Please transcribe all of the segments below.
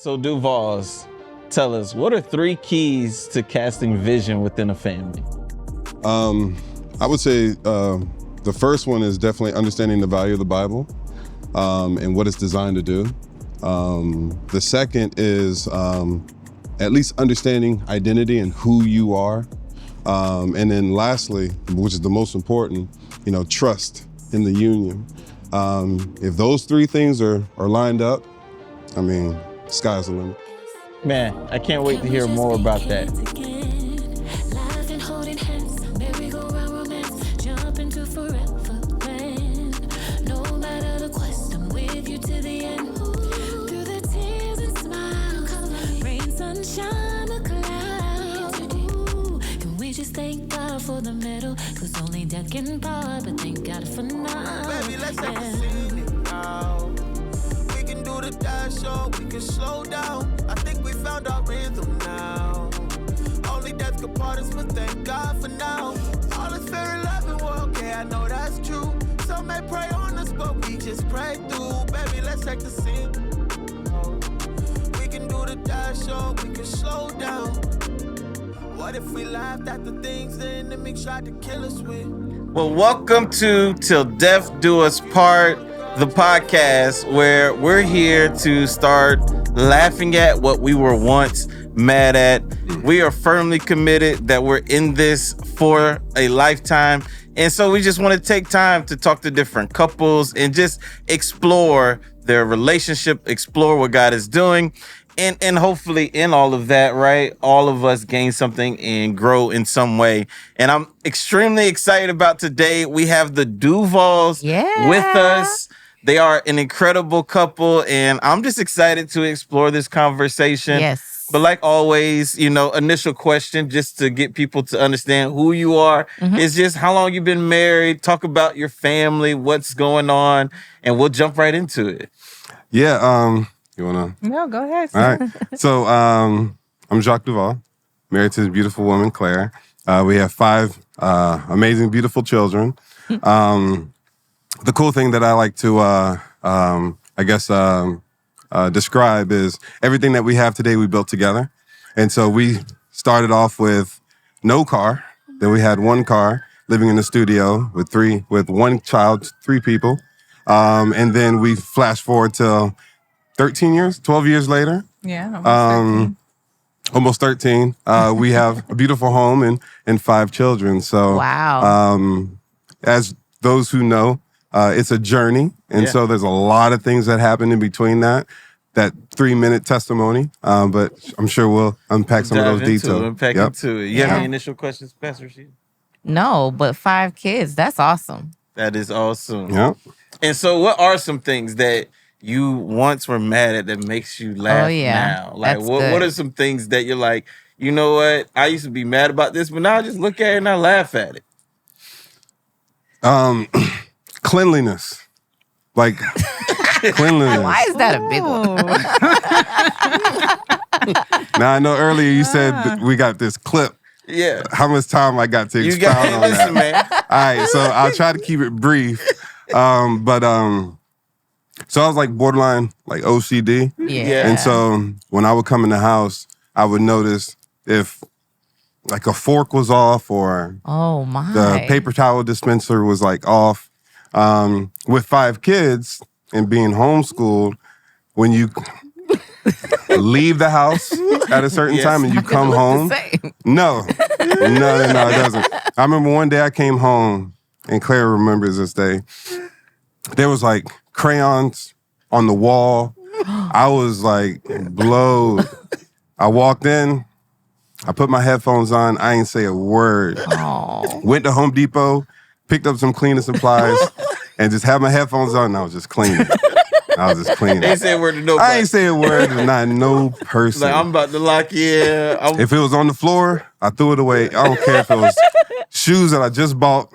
So Duvals, tell us, what are 3 keys to casting vision within a family? I would say the first one is definitely understanding the value of the Bible and what it's designed to do. The second is at least understanding identity and who you are. And then lastly, which is the most important, trust in the union. If those 3 things are lined up, I mean, sky's the limit. Man, I can't wait to hear more about that. Thank God for the middle, cause only death can part, but thank God for now. Baby, let's take a scenic now. We can do the dash show, we can slow down. I think we found our rhythm now. Only death can part us, but thank God for now. All is fair in love and war, okay, I know that's true. Some may pray on us, but we just pray through. Baby, let's take the scene. We can do the dash show, we can slow down. What if we laughed at the things the enemy tried to kill us with? Well, welcome to Till Death Do Us Part, the podcast where we're here to start laughing at what we were once mad at. We are firmly committed that we're in this for a lifetime. And so we just want to take time to talk to different couples and just explore their relationship, explore what God is doing. And hopefully in all of that, right, all of us gain something and grow in some way. And I'm extremely excited about today. We have the Duvals with us. They are an incredible couple, and I'm just excited to explore this conversation. Yes. But like always, initial question just to get people to understand who you are is just how long you've been married, talk about your family, what's going on, and we'll jump right into it. Yeah, you wanna? No, go ahead. All right. So I'm Jacques Duval, married to this beautiful woman, Claire. We have 5 amazing, beautiful children. The cool thing that I like to, describe is everything that we have today we built together. And so we started off with no car. Then we had 1 car, living in the studio with 1 child, 3 people. And then we flash forward to 12 years later. Yeah. Almost 13. We have a beautiful home and 5 children. So, wow. As those who know, it's a journey. And so there's a lot of things that happen in between that 3-minute testimony. But I'm sure we'll unpack some of those details. Into it. You have any initial questions, Pastor Rashida? No, but 5 kids. That's awesome. That is awesome. Yeah. And so what are some things that you once were mad at that makes you laugh now? Like, what are some things that you're like, you know what? I used to be mad about this, but now I just look at it and I laugh at it. Cleanliness. Like, cleanliness. Why is that a big one? Now, I know earlier you said that we got this clip. Yeah. How much time I got to expound on that? Man. All right, so I'll try to keep it brief. So I was like borderline like OCD. Yeah. And so when I would come in the house, I would notice if like a fork was off or the paper towel dispenser was like off. With 5 kids and being homeschooled, when you leave the house at a certain time and you come home. No, it doesn't. I remember one day I came home and Claire remembers this day. There was like crayons on the wall. I was like blowed. I walked in, I put my headphones on, I ain't say a word. Oh. Went to Home Depot, picked up some cleaning supplies, and just had my headphones on and I was just cleaning. They ain't say a word to nobody. I ain't say a word to not no person. Like, I'm about to lock you in. If it was on the floor, I threw it away. I don't care if it was shoes that I just bought.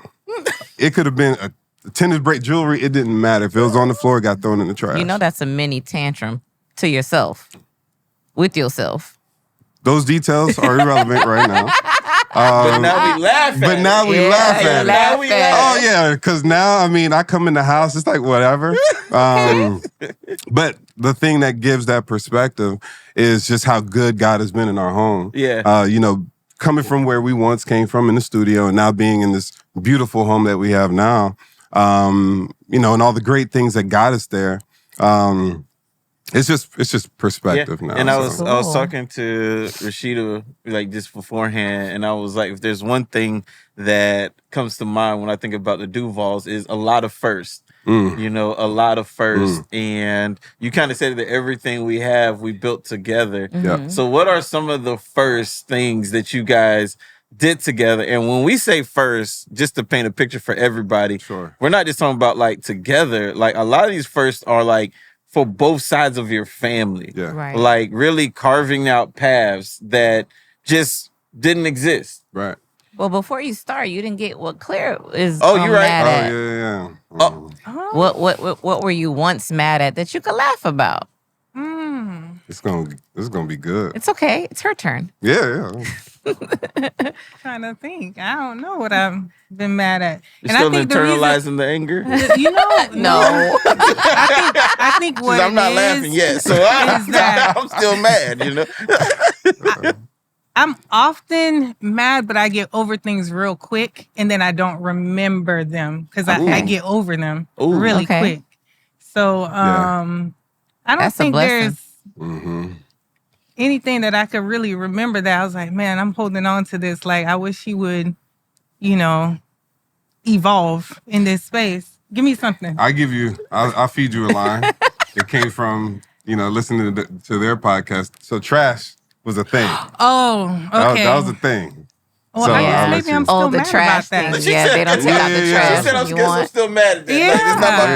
It could have been a tennis break jewelry. It didn't matter. If it was on the floor, it got thrown in the trash. You know that's a mini tantrum to yourself, with yourself. Those details are irrelevant right now. But now we laugh at it. Now we laugh at it. Now we laugh. Oh yeah, because now I come in the house, it's like whatever. But the thing that gives that perspective is just how good God has been in our home. Yeah. Coming from where we once came from in the studio and now being in this beautiful home that we have now, and all the great things that got us there. It's just perspective now. And I was talking to Rashida like just beforehand, and I was like, if there's one thing that comes to mind when I think about the Duvals is a lot of firsts. A lot of firsts. And you kind of said that everything we have, we built together. Yeah. So what are some of the first things that you guys did together? And when we say first, just to paint a picture for everybody, we're not just talking about like together. Like a lot of these firsts are like for both sides of your family. Yeah. Right. Like really carving out paths that just didn't exist. Right. Well, before you start, you didn't get what Claire is you're right. mad at. Yeah. What were you once mad at that you could laugh about? It's gonna be good. It's okay. It's her turn. Yeah. Trying to think. I don't know what I've been mad at. You're still internalizing the anger? No. I think what I'm not laughing yet, so I'm still mad, I'm often mad, but I get over things real quick, and then I don't remember them because I get over them really quick. So I don't think there's anything that I could really remember that I was like, man, I'm holding on to this. Like, I wish he would, evolve in this space. Give me something. I'll feed you a line. It came from, listening to their podcast. So trash was a thing. Oh, okay. That was a thing. Well, I guess maybe I'm still the mad trash about that. thing. Yeah, they don't take out the trash. She said, I'm still mad at that. Yeah. Like, it's not about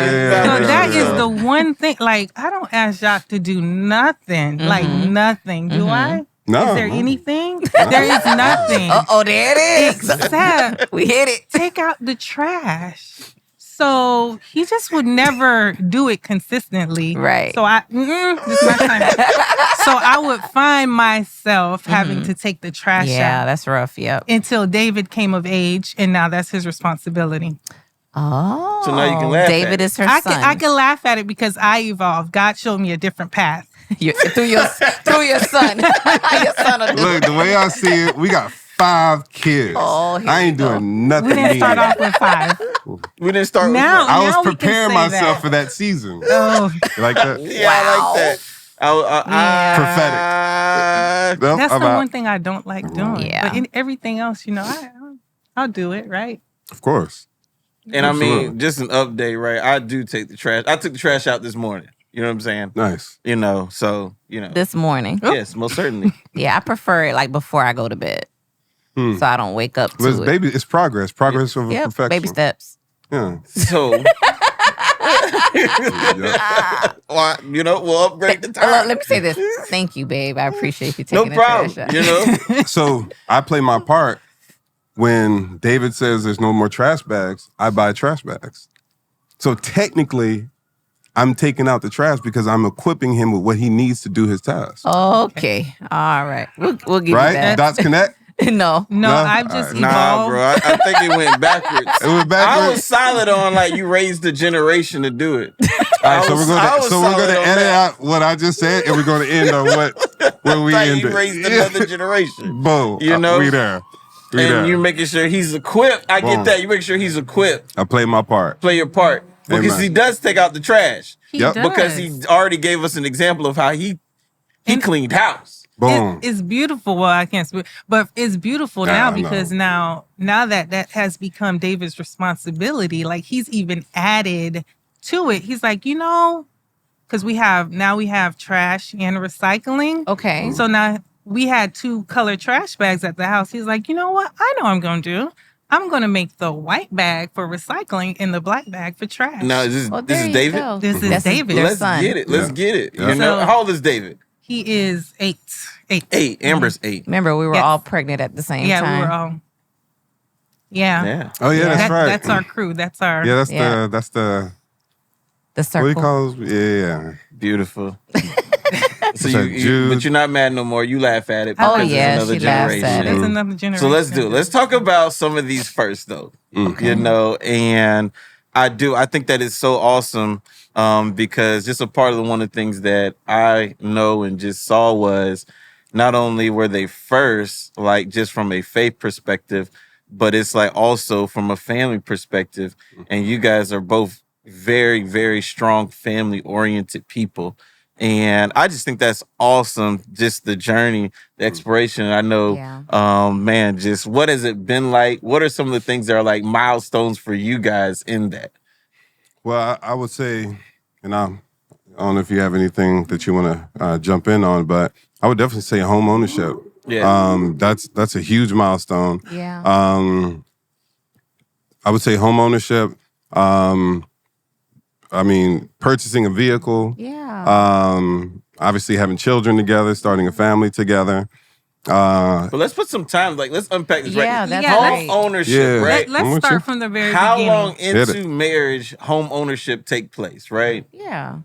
So that is the one thing. Like, I don't ask Jacques to do nothing. Like, nothing. Do I? No. Is there anything? There is nothing. There it is. Except We hit it. take out the trash. So he just would never do it consistently. Right. So this is my time. So I would find myself having to take the trash out. Yeah, that's rough. Yep. Until David came of age, and now that's his responsibility. Oh. So now you can laugh David at is her I son. can laugh at it because I evolved. God showed me a different path. Through your son. Your son will do Look, the way I see it, we got 5 kids. Oh, here I ain't we go. doing nothing. We didn't start mean. off with 5. We didn't start Now- with I was we can preparing say myself that. for that season. Oh, You like that? Yeah, I like that. Prophetic. Nope, that's I'm the out. one thing I don't like doing. Yeah. But in everything else, I'll do it, right? Of course. And I mean, Absolutely. just an update, right? I do take the trash. I took the trash out this morning. You know what I'm saying? Nice. This morning. Yes, most certainly. Yeah, I prefer it like before I go to bed. So I don't wake up to But it's, it. baby, it's progress. Progress over Yeah, perfection. baby steps. Yeah. So, we'll upgrade the time. Let me say this. Thank you, babe. I appreciate you taking No the problem. trash out. So I play my part. When David says there's no more trash bags, I buy trash bags. So technically, I'm taking out the trash because I'm equipping him with what he needs to do his task. Okay. All right. We'll give Right? you that. Dots connect? No. No, No? I've just All right. Nah, evolved. bro. I think it went backwards. It went I backwards. was solid on like you raised the generation to do it. All right, so we're I going was to solid on edit that. out what I just said, and we're going to end on where we Like you ended. raised another generation. Boom. You know? We there. We And there. you're making sure he's equipped. I get Boom. that. You make sure he's equipped. I played my part. Play your part. Because Amen. he does take out the trash. He Yep. does. Because he already gave us an example of how he cleaned house. Boom. It's beautiful. Well, I can't speak, but it's beautiful now because now that has become David's responsibility. Like he's even added to it. He's like, because we have trash and recycling. Okay. So now we had 2 color trash bags at the house. He's like, you know what? I know what I'm going to do. I'm going to make the white bag for recycling and the black bag for trash. Now, this Well, is there you David? go. This is That's David. their Let's son. get it. Let's get it. Yeah. You know, So- how old is David? He is 8. 8. Amber's 8. Remember, we were Yes. all pregnant at the same Yeah, time. we were all. Yeah. Yeah. Oh, yeah, that's right. That's our crew. That's our. Yeah, Yeah. that's the The what do circle. you call it? Yeah. Beautiful. So but you're not mad no more. You laugh at it. Oh, Because yeah, it's another she laughs generation. at it. It's another generation. So let's do it. Let's talk about some of these first, though. Okay. You know, and I think that it's so awesome because just a part of one of the things that I know and just saw was not only were they first, like just from a faith perspective, but it's like also from a family perspective. And you guys are both very, very strong family-oriented people. And I just think that's awesome, just the journey, the exploration. I know, man, just what has it been like? What are some of the things that are like milestones for you guys in that? Well, I would say, and I don't know if you have anything that you want to jump in on, but I would definitely say home ownership. Yeah. That's a huge milestone. Yeah. I would say home ownership. I mean, purchasing a vehicle. Yeah. Obviously having children together, starting a family together. But let's put some time, like let's unpack this Yeah, right. that's Home great. ownership, right? Let's start from the very How beginning. long into marriage home ownership take place, right? Yeah.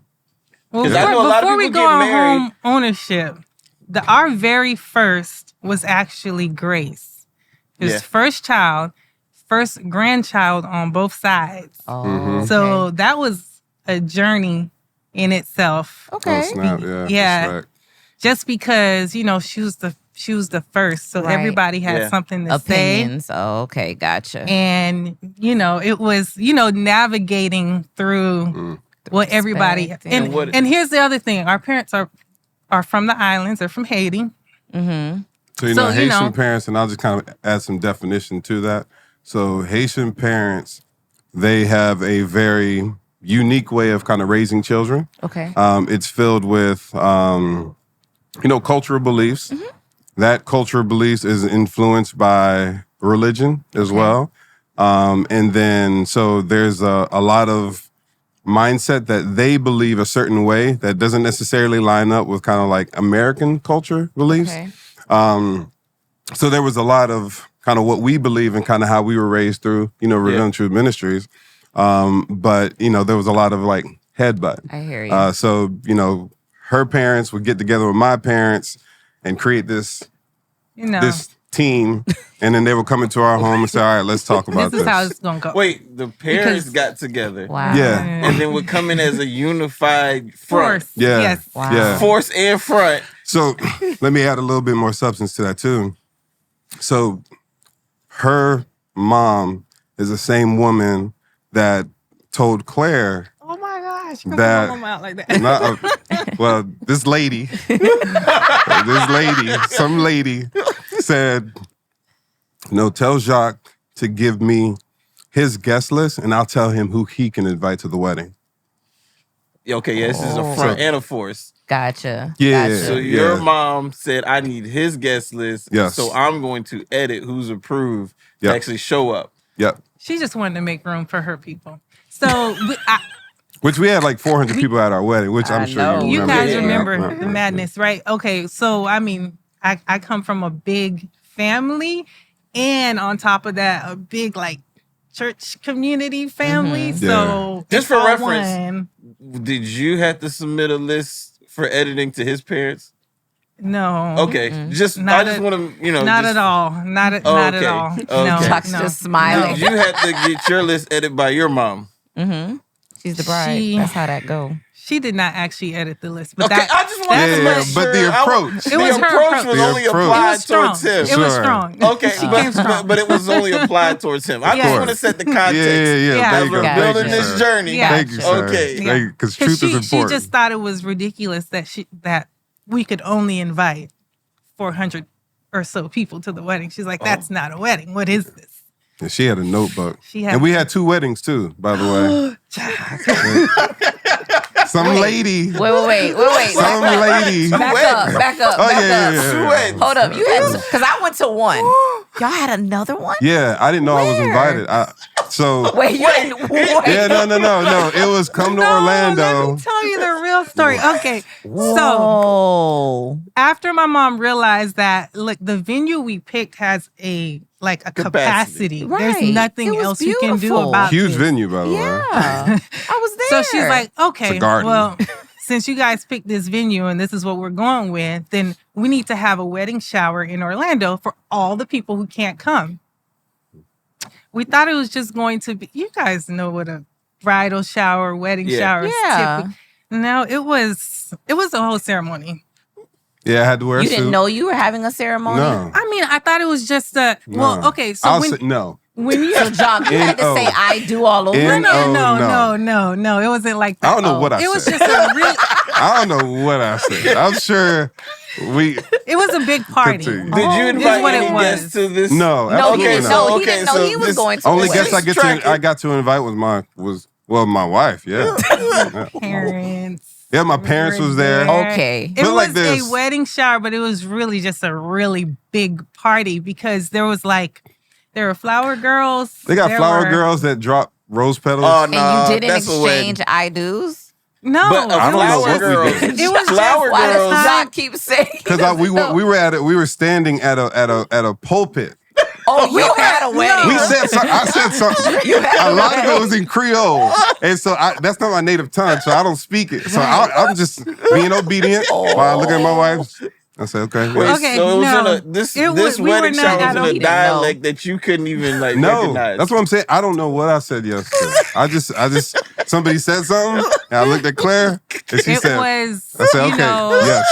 Well, 'Cause I know a lot of before we people go get on married. home ownership, our very first was actually Grace. His first child, first grandchild on both sides. Oh, So that was a journey in itself. okay. Oh, snap, yeah. Yeah. Respect. Just because, you know, she was the first. So Right. everybody had something to say. Opinions. Oh, okay. Gotcha. And, you know, it was, you know, navigating through what everybody. Respect. And here's the other thing. Our parents are from the islands. They're from Haiti. Mm-hmm. So, you know, Haitian parents, and I'll just kind of add some definition to that. So Haitian parents, they have a very unique way of kind of raising children. Okay. It's filled with, you know, cultural beliefs. Mm-hmm. That cultural beliefs is influenced by religion as well. And then, so there's a lot of mindset that they believe a certain way that doesn't necessarily line up with kind of like American culture beliefs. Okay. So there was a lot of kind of what we believe and kind of how we were raised through, you know, Revealing Truth Ministries. But, you know, there was a lot of like headbutt. I hear you. So, you know, her parents would get together with my parents and create this, You know, this team. And then they would come into our home and say, all right, let's talk about this is how it's going to go. Wait, the parents got together. Wow. Yeah. And then would come in as a unified front. Force. Yeah. Yes. Wow. Yeah. Force and front. So let me add a little bit more substance to that too. So her mom is the same woman that told Claire Oh my gosh. that Come out like that. well, this lady, some lady said, no, tell Jacques to give me his guest list and I'll tell him who he can invite to the wedding. Okay, yeah, this is a front and a force. Gotcha. Yeah. Gotcha. So your mom said, I need his guest list. Yes. So I'm going to edit who's approved to actually show up. Yep. She just wanted to make room for her people. So Which we had like 400 people at our wedding, which I'm I sure know. you you remember. guys remember Yeah. the madness, right? Okay, so I mean, I come from a big family, and on top of that, a big like church community family. Mm-hmm. So Just it's for all reference, one. did you have to submit a list for editing to his parents? No. Okay, Not I just want to, you know, Not just, at all. Not at all. Okay. No, Jacques no. just smiling. You had to get your list edited by your mom. Mm-hmm. She's the bride. She- That's how that go. She did not actually edit the list, but Okay, that I just wanted to Yeah, make but sure. the approach. It was the her approach approach. was The only approach. it applied was strong. towards him. It was Sure. strong. Okay, She came strong. but it was only applied towards him. I Yes. just want to set the context. Yeah. Yeah. There As you we're go. Gotcha. building Thank you, this sir. journey. Yeah. Thank you, sir. Okay. Yeah. Because 'Cause truth is she important. just thought it was ridiculous that we could only invite 400 or so people to the wedding. She's like, that's not a wedding. What is this? And she had a notebook. She had- and we had 2 weddings too, by the way. Some lady. Wait. Some lady. Back up. Oh, back yeah. up. Two weddings. Hold up. You had because I went to one. Y'all had another one? Yeah, I didn't know I was Where? invited. So Wait, you didn't wait. yeah, no. It was come to Let Orlando. me tell you the real story. Okay, so Whoa. after my mom realized that, look, the venue we picked has a capacity. Right. There's nothing It was else you can do beautiful. about Huge this. venue, by the way. Yeah. I was there. So she's like, okay, It's a garden. well, since you guys picked this venue and this is what we're going with, then we need to have a wedding shower in Orlando for all the people who can't come. We thought it was just going to be, you guys know what a bridal shower, wedding shower is typically. No, it was a whole ceremony. Yeah, I had to wear a suit. You didn't know you were having a ceremony? No. I mean, I thought it was just a, well, okay, so no. When you So, Jacques, you had to say I do all over. No. It wasn't like that. I don't know what I said. It was just a real. I don't know what I said. I'm sure It was a big party. Did you invite any guests to this? No, No, he absolutely didn't not. know. He didn't know he was going to. Only the guest wedding. I got to invite was my wife. Yeah. Parents. Yeah, my parents was there. Okay. It was like this. a wedding shower, but it was really just a really big party because there were flower girls. They got flower girls that drop rose petals. Oh, And no, you didn't that's a wedding. exchange I do's? No, But I don't know what we did. It was flower just Why does girls. Jacques keep saying? Because we were standing at a pulpit. Oh, you had a wedding. I said something. A lot of it was in Creole, and so that's not my native tongue, so I don't speak it. So I'm just being obedient while I look at my wife. I say, okay. Wait, Okay, so it was no. in this It was- we wedding were shower not was in at a a- dialect that you couldn't even No, recognize. that's what I'm saying. I don't know what I said yesterday. I just somebody said something, and I looked at Claire, and she It said, was, I said, okay,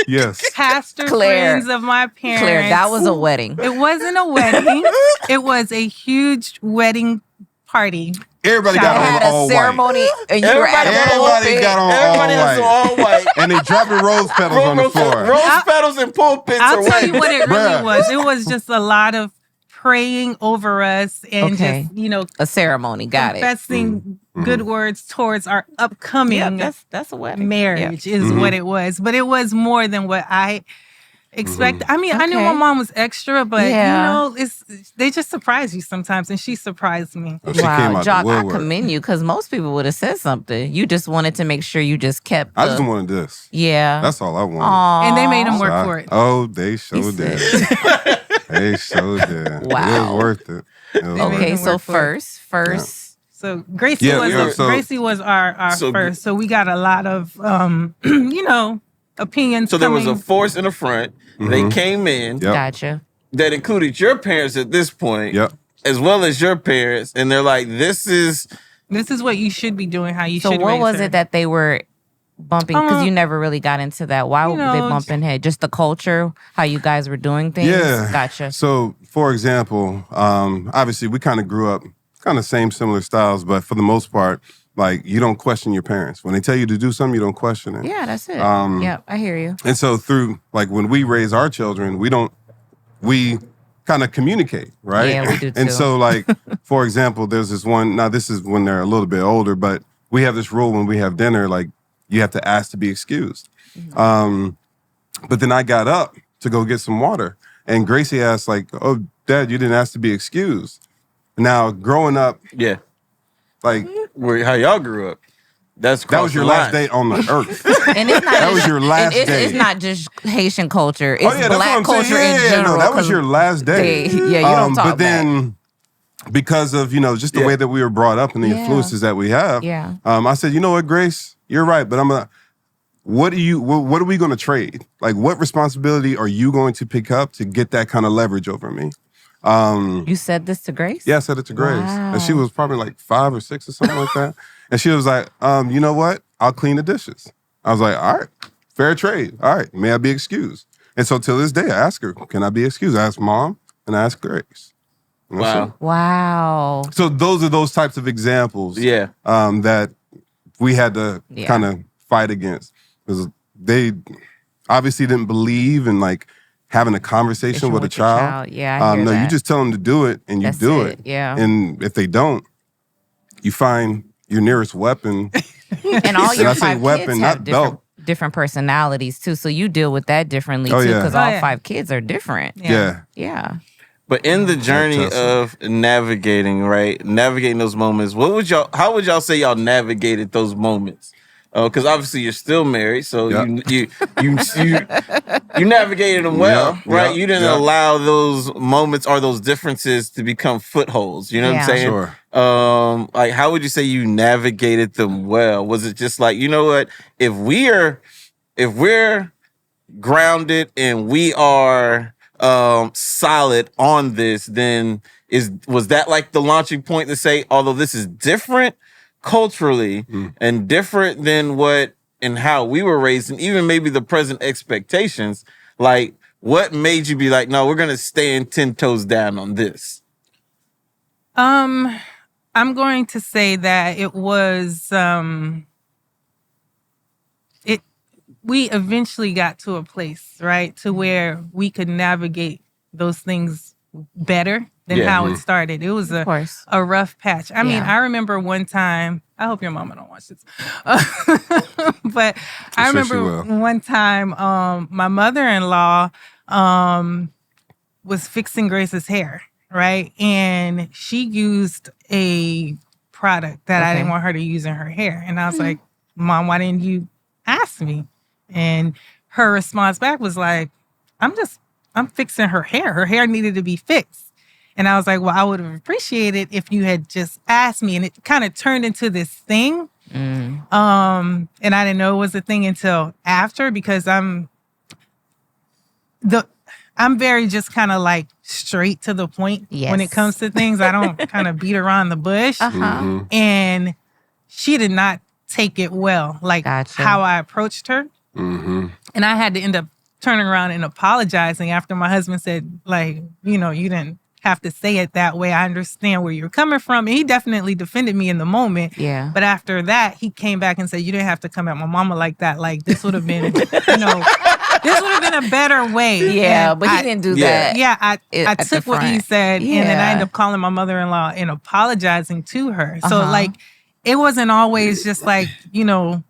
yes. pastor Claire. friends of my parents. Claire, that was a wedding. It wasn't a wedding. It was a huge wedding party. Everybody You got had on a all ceremony white. and you were at a Everybody pulpit. got on Everybody has all white. and they dropping rose petals on the floor. Rose petals and pulpits are I'll tell you white. what it Bruh. really was. It was just a lot of praying over us and Okay. just, A ceremony. Got it. confessing good words towards our upcoming Yeah, that's a wedding. marriage is what it was. But it was more than what I expected. I mean, I knew Okay. my mom was extra, but Yeah. they just surprise you sometimes, and she surprised me. Oh, she came Wow, out Jacques, the I woodwork. commend you because most people would have said something. You just wanted to make sure you just kept. I just wanted this. Yeah. That's all I wanted. Aw. And they made him So work for it. Oh, they sure He did. said- They sure did. Wow. It was worth it. It was made worth Okay, him it. so work for it. first. So Gracie Yeah, was yeah, so- Gracie was our So- first. So we got a lot of opinions. So there was a coming. force in the front. They came in. Yep. Gotcha. That included your parents at this point, Yep. as well as your parents, and they're like, "This is what you should be doing. How you So should. what raise was her. it that they were bumping? Because you never really got into that. Why were they bumping head? Just the culture, how you guys were doing things? Yeah. Gotcha. So, for example, obviously we kind of grew up kind of similar styles, but for the most part, like you don't question your parents. When they tell you to do something, you don't question it. Yeah, that's it. Yeah, I hear you. And so through like when we raise our children, we kind of communicate, right? Yeah, we do And too. so like, for example, there's this one, now this is when they're a little bit older, but we have this rule when we have dinner, like you have to ask to be excused. But then I got up to go get some water and Gracie asked like, oh, Dad, you didn't ask to be excused. Now growing up, yeah." like How y'all grew up. That that was your last day on the earth. And it's not That just, was your last and day. It's not just Haitian culture. It's Oh yeah, that's what black I'm culture saying. in Yeah, general. no, that was 'cause your last day. you don't talk But then, because of just the Yeah. way that we were brought up and the Yeah. influences that we have, Yeah. I said, you know what, Grace, you're right, but what are we going to trade? Like, what responsibility are you going to pick up to get that kind of leverage over me? You said this to Grace? Yeah, I said it to Grace, and she was probably like 5 or 6 or something like that, and she was like, you know what? I'll clean the dishes. I was like, all right, fair trade. All right, may I be excused? And so till this day, I ask her, can I be excused? I ask Mom and I ask Grace. And that's Wow. it. Wow. So those are those types of examples Yeah. that we had to kind of fight against. Because they obviously didn't believe in like having a conversation with a your child. Yeah, I hear no, that. you just tell them to do it and you That's do it, it. yeah. And if they don't, you find your nearest weapon. And all And your I say 5 weapon, kids not have belt. different personalities too. So you deal with that differently Oh, too, yeah. because Oh, all yeah. 5 kids are different. Yeah. Yeah. But in the journey Fantastic. of navigating those moments, how would y'all say y'all navigated those moments? Because obviously you're still married, so Yep. you navigated them well, Yep, right? yep, You didn't yep. allow those moments or those differences to become footholds. You know what I'm Yeah. saying? Sure. Like, how would you say you navigated them well? Was it just like, you know what, if we're grounded and we are solid on this, then was that like the launching point to say, although this is different culturally and different than what and how we were raised, and even maybe the present expectations, like what made you be like, no, we're gonna stand 10 toes down on this? I'm going to say that it was we eventually got to a place, right, to where we could navigate those things better than how it started. It was a rough patch. I mean, I remember one time, I hope your mama don't watch this, but I remember one time my mother-in-law was fixing Grace's hair, right? And she used a product that I didn't want her to use in her hair. And I was like, Mom, why didn't you ask me? And her response back was like, I'm fixing her hair. Her hair needed to be fixed. And I was like, well, I would have appreciated if you had just asked me. And it kind of turned into this thing. And I didn't know it was a thing until after, because I'm very just kind of like straight to the point when it comes to things. I don't kind of beat around the bush. And she did not take it well, like how I approached her. And I had to end up turning around and apologizing after my husband said, like, you know, you didn't have to say it that way. I understand where you're coming from. And he definitely defended me in the moment. Yeah. But after that, he came back and said, you didn't have to come at my mama like that. Like, this would have been, you know, this would have been a better way. Yeah, and but he didn't do that. Yeah, I took what he said, and then I ended up calling my mother-in-law and apologizing to her. So, like, it wasn't always just like, you know,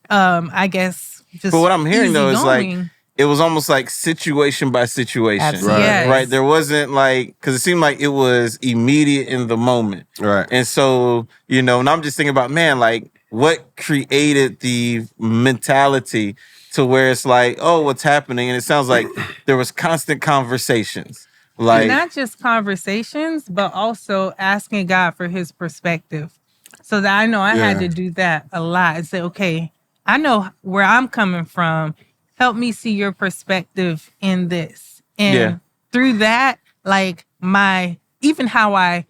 I guess just. But what I'm hearing though is like, it was almost like situation by situation, right? There wasn't like, because it seemed like it was immediate in the moment, right? And so, you know, and I'm just thinking about, man, like what created the mentality to where it's like, oh, what's happening? And it sounds like there was constant conversations, like and not just conversations, but also asking God for His perspective. So that I know I had to do that a lot and say, okay, I know where I'm coming from. Help me see your perspective in this. And through that, like even how I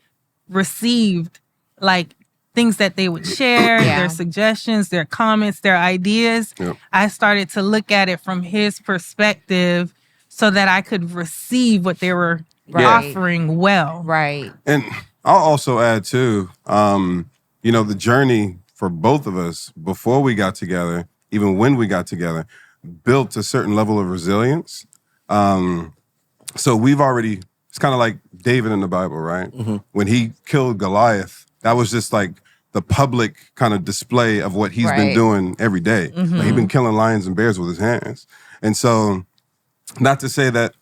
received like things that they would share, their suggestions, their comments, their ideas, I started to look at it from his perspective so that I could receive what they were offering well. Right. And I'll also add too, you know, the journey for both of us before we got together, even when we got together, built a certain level of resilience. So we've already, it's kind of like David in the Bible, right? When he killed Goliath, that was just like the public kind of display of what he's been doing every day. Like he's been killing lions and bears with his hands. And so, not to say that,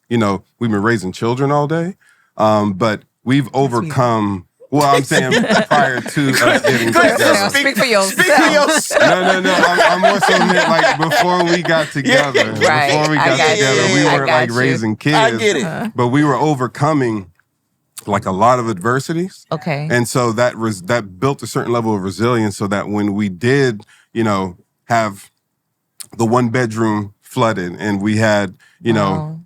you know, we've been raising children all day, but we've overcome. Well, I'm saying prior to us getting together. Speak for yourself. No. I'm more so meant like before we got together. Before we got together, we weren't like raising kids. I get it. But we were overcoming like a lot of adversities. Okay. And so that built a certain level of resilience so that when we did, you know, have the one bedroom flooded and we had, you know,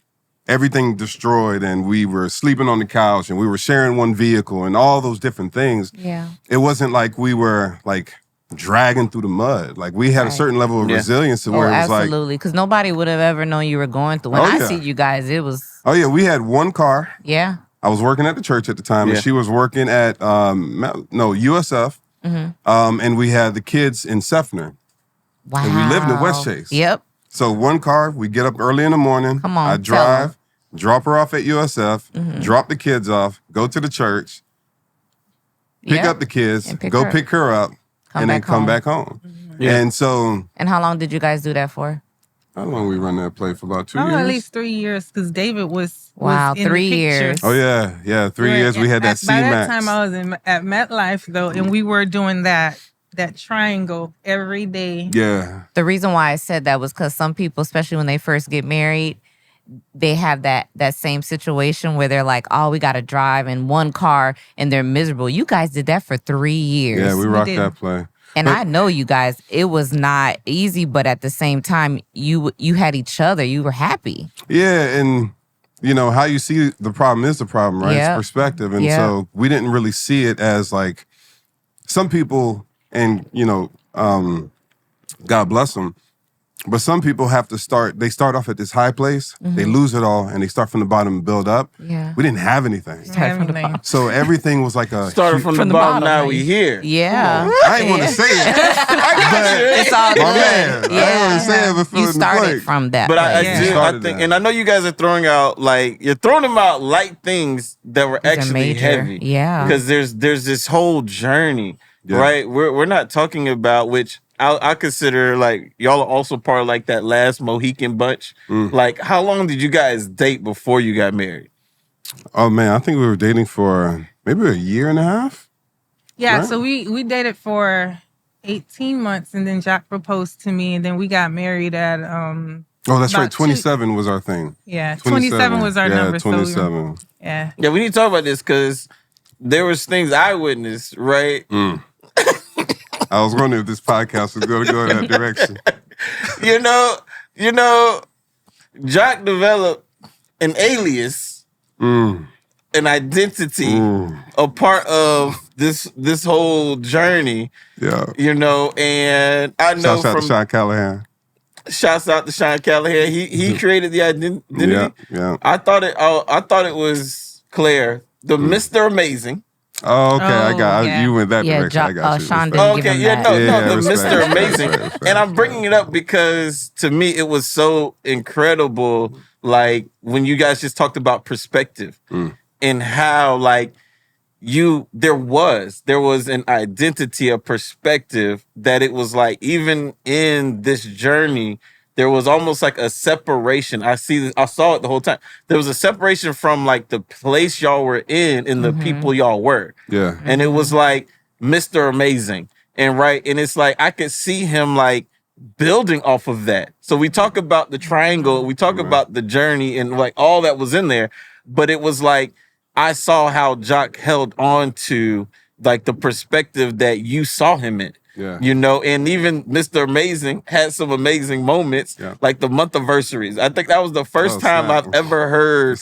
everything destroyed and we were sleeping on the couch and we were sharing one vehicle and all those different things. Yeah. It wasn't like we were like dragging through the mud. Like we had a certain level of resilience to where it was like. Absolutely. Because nobody would have ever known you were going through. When I see you guys, it was. Oh yeah. We had one car. Yeah. I was working at the church at the time and she was working at, USF. And we had the kids in Sefner. Wow. And we lived in West Chase. Yep. So one car, we get up early in the morning. Come on, I drive, drop her off at USF, drop the kids off, go to the church, pick up the kids, pick her up, and then come back home. And so... And how long did you guys do that for? How long we run that play? For about 2 years? At least 3 years, because David was in 3 the years. Oh, yeah. 3 years. We had that C-Max. By that time, I was at MetLife, though, and we were doing that triangle every day. Yeah. The reason why I said that was because some people, especially when they first get married, they have that same situation where they're like, oh, we got to drive in one car and they're miserable. You guys did that for 3 years. Yeah, we rocked that play. And I know you guys, it was not easy, but at the same time, you had each other. You were happy. Yeah, and how you see the problem is the problem, right? It's perspective. And so we didn't really see it as like some people, and, God bless them, but some people have to they start off at this high place, they lose it all, and they start from the bottom and build up. Yeah. We didn't have anything. So everything was like a... Started from the bottom, now we here. Yeah. I ain't want to say it. It's all good. Man, yeah. I don't want to say it, but you started from that. But I think, and I know you guys are throwing out, you're throwing them out light things that were actually heavy. Yeah. Because there's this whole journey, right? We're not talking about, which... I consider y'all are also part of that last Mohican bunch. How long did you guys date before you got married? Oh man, I think we were dating for maybe a year and a half. Yeah, right? So we dated for 18 months, and then Jacques proposed to me, and then we got married at Oh, that's right. 27 was our thing. Yeah, 27 was our number. 27. Yeah, we need to talk about this because there was things I witnessed, right? I was wondering if this podcast was going to go in that direction. Jacques developed an alias, an identity, a part of this whole journey. Yeah. And I know Shouts out to Sean Callahan. Shouts out to Sean Callahan. He created the identity. Yeah. I thought it was Claire, the Mr. Amazing. Oh, okay. You went that direction. I got you. Sean didn't give him that. The Mr. Amazing. And I'm bringing it up because to me it was so incredible. When you guys just talked about perspective and how there was an identity, a perspective that it was even in this journey. There was almost a separation. I saw it the whole time. There was a separation from the place y'all were in and the people y'all were. Yeah. And it was Mr. Amazing. And and it's I could see him building off of that. So we talk about the triangle, we talk about the journey and all that was in there. But it was I saw how Jacques held on to the perspective that you saw him in. Yeah. And even Mr. Amazing had some amazing moments, like the month anniversaries. I think that was the first time I've ever heard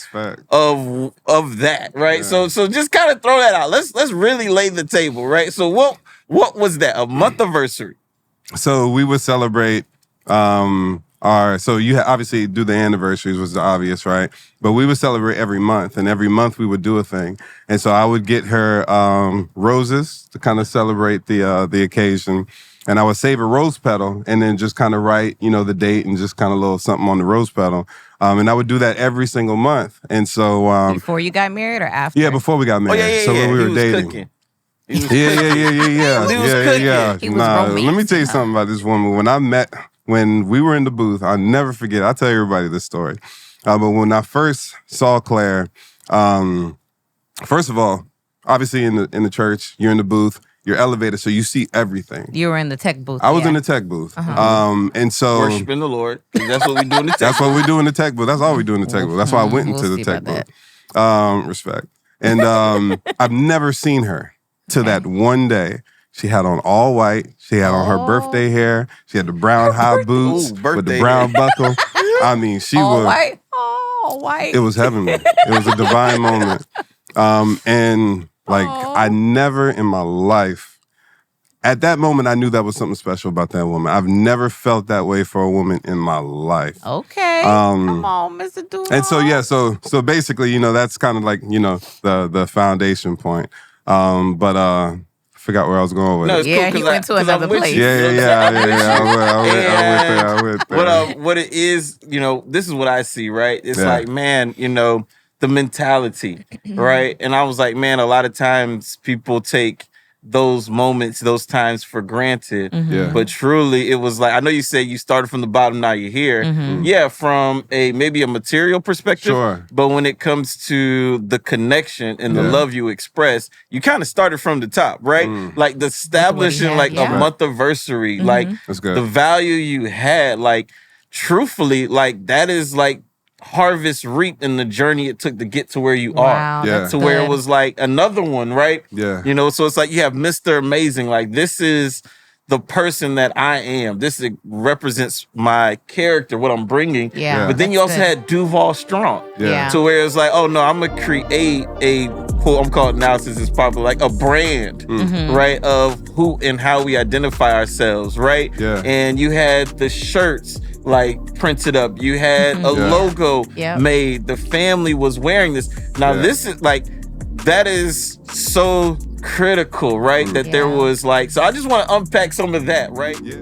of that, right? Yeah. So just kind of throw that out. Let's really lay the table, right? So what was that? A month anniversary? So we would celebrate so you obviously do the anniversaries was obvious, right? But we would celebrate every month, and every month we would do a thing. And so I would get her roses to kind of celebrate the occasion, and I would save a rose petal and then just kind of write, the date and just kind of a little something on the rose petal. And I would do that every single month. And so before you got married or after? Yeah, before we got married. Oh, yeah, so when we were dating. Cooking. Yeah. He was romancing. Let me tell you something about this woman. When we were in the booth, I'll never forget. I'll tell everybody this story. But when I first saw Claire, first of all, obviously in the church, you're in the booth, you're elevated, so you see everything. You were in the tech booth. I was in the tech booth. And so worshiping the Lord. That's what we do in the tech booth. That's what we do in the tech booth. That's all we do in the tech booth. That's why I went into the tech booth. Respect. And I've never seen her to that one day. She had on all white. She had on her birthday hair. She had the brown high boots with the brown buckle. I mean, she all was white. Oh, white. It was heavenly. It was a divine moment. I never in my life, at that moment, I knew that was something special about that woman. I've never felt that way for a woman in my life. Okay. Come on, Mr. Duval. And so basically, that's kind of the foundation point. I forgot where I was going with it. Yeah, he went to another place. Yeah. I went there. What it is, this is what I see, right? It's the mentality, right? And I was like, man, a lot of times people take those moments, those times for granted. But truly, it was I know you say you started from the bottom, now you're here. Yeah, from maybe a material perspective. Sure. But when it comes to the connection and the love you express, you kind of started from the top, right? The establishing a month anniversary, That's good. the value you had, truthfully, that is harvest reaped in the journey it took to get to where you Wow, are. that's To where it good. was like another one, right? Yeah. You know, so it's like you have Mr. Amazing. Like, this is the person that I am. This represents my character, what I'm bringing. Yeah. But then you that's also good. had Duval Strong. Yeah. To where it's like, oh no, I'm gonna create a, who I'm calling now since it's popular, like a brand, right? Of who and how we identify ourselves, right? Yeah. And you had the shirts like printed up. You had a logo made. The family was wearing this. Now this is like, that is so critical, right? That there was like, so I just want to unpack some of that, right? Yeah.